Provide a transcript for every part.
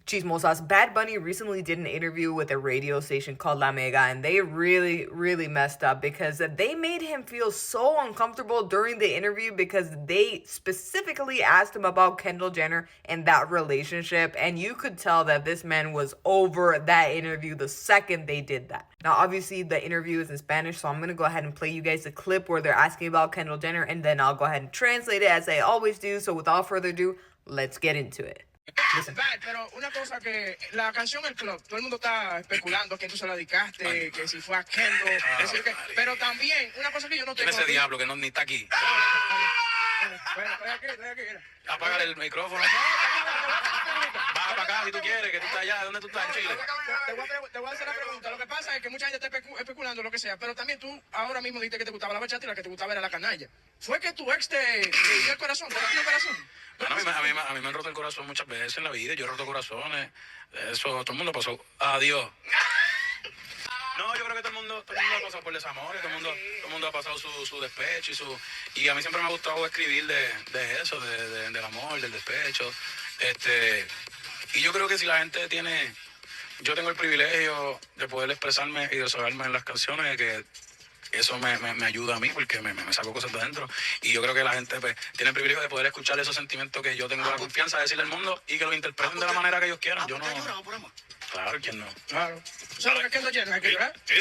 Chismosas, Bad Bunny recently did an interview with a radio station called La Mega, and they really messed up because they made him feel so uncomfortable during the interview because they specifically asked him about Kendall Jenner and that relationship, and you could tell that this man was over that interview the second they did that. Now, obviously, the interview is in Spanish, so I'm going to go ahead and play you guys the clip where they're asking about Kendall Jenner, and then I'll go ahead and translate it as I always do. So without further ado, let's get into it. Pero una cosa que la canción El Club, todo el mundo está especulando a quién tú se la dedicaste, que si fue a Kendall, pero también una cosa que yo no tengo. Ese diablo que no ni está aquí. Apaga el micrófono. Baja para acá si tú quieres, que tú estás allá. ¿Dónde tú estás? En Chile. Te voy a hacer la pregunta. Lo que pasa es que mucha gente está especulando lo que sea, pero también tú ahora mismo dijiste que te gustaba la bachata y la que te gustaba era la canalla. ¿Fue que tu ex te dio el corazón? ¿Te rompió el corazón? Bueno, a mí me han roto el corazón muchas veces en la vida. Yo he roto corazones. Eso todo el mundo pasó. Adiós. No, yo creo que todo el mundo ha pasado por desamores, todo el mundo ha pasado su despecho y a mí siempre me ha gustado escribir de eso, del amor, del despecho. Y yo creo que si la gente yo tengo el privilegio de poder expresarme y desahogarme en las canciones, que eso me ayuda a mí porque me saco cosas de adentro. Y yo creo que la gente pues, tiene el privilegio de poder escuchar esos sentimientos que yo tengo la confianza de decirle al mundo y que lo interpreten de la manera que ellos quieran. Yo no. Claro, ¿quién no? Claro. ¿Sabes lo que es Kendall Jenner? ¿Hay que llorar? Sí.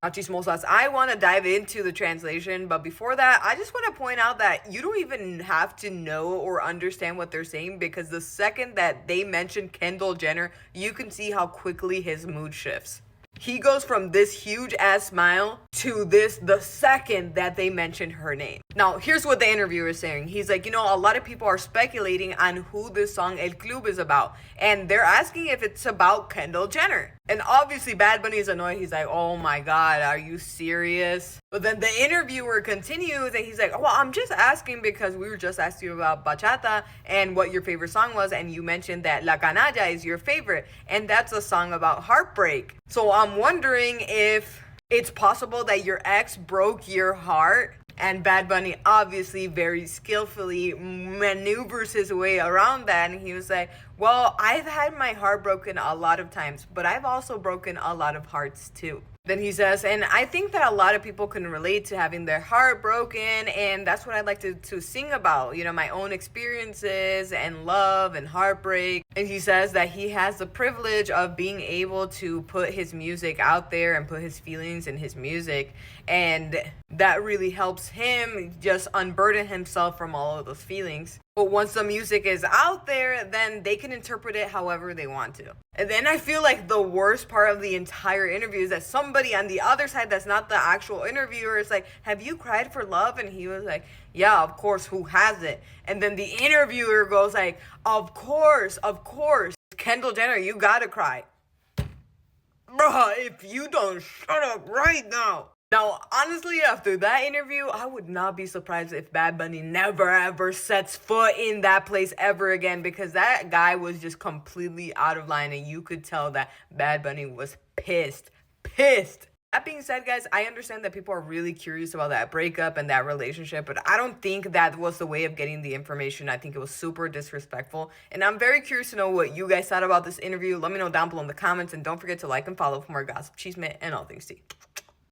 Now, Chismosas, I want to dive into the translation, but before that, I just want to point out that you don't even have to know or understand what they're saying because the second that they mention Kendall Jenner, you can see how quickly his mood shifts. He goes from this huge ass smile to this the second that they mention her name. Now, here's what the interviewer is saying. He's like, a lot of people are speculating on who this song El Club is about. And they're asking if it's about Kendall Jenner. And obviously, Bad Bunny is annoyed. He's like, oh my God, are you serious? But then the interviewer continues and he's like, well, I'm just asking because we were just asking you about bachata and what your favorite song was. And you mentioned that La Canalla is your favorite. And that's a song about heartbreak. So I'm wondering if it's possible that your ex broke your heart. And Bad Bunny obviously very skillfully maneuvers his way around that. And he was like, well, I've had my heart broken a lot of times, but I've also broken a lot of hearts too. Then he says, and I think that a lot of people can relate to having their heart broken, and that's what I'd like to sing about, my own experiences and love and heartbreak. And he says that he has the privilege of being able to put his music out there and put his feelings in his music, and that really helps him just unburden himself from all of those feelings. But once the music is out there, then they can interpret it however they want to. And then I feel like the worst part of the entire interview is that somebody on the other side that's not the actual interviewer is like, have you cried for love? And he was like, yeah, of course, who hasn't? And then the interviewer goes like, of course, Kendall Jenner, you gotta cry. Bruh, if you don't shut up right now. Now, honestly, after that interview, I would not be surprised if Bad Bunny never ever sets foot in that place ever again because that guy was just completely out of line and you could tell that Bad Bunny was pissed. That being said, guys, I understand that people are really curious about that breakup and that relationship, but I don't think that was the way of getting the information. I think it was super disrespectful, and I'm very curious to know what you guys thought about this interview. Let me know down below in the comments, and don't forget to like and follow for more gossip, chisme, and all things tea.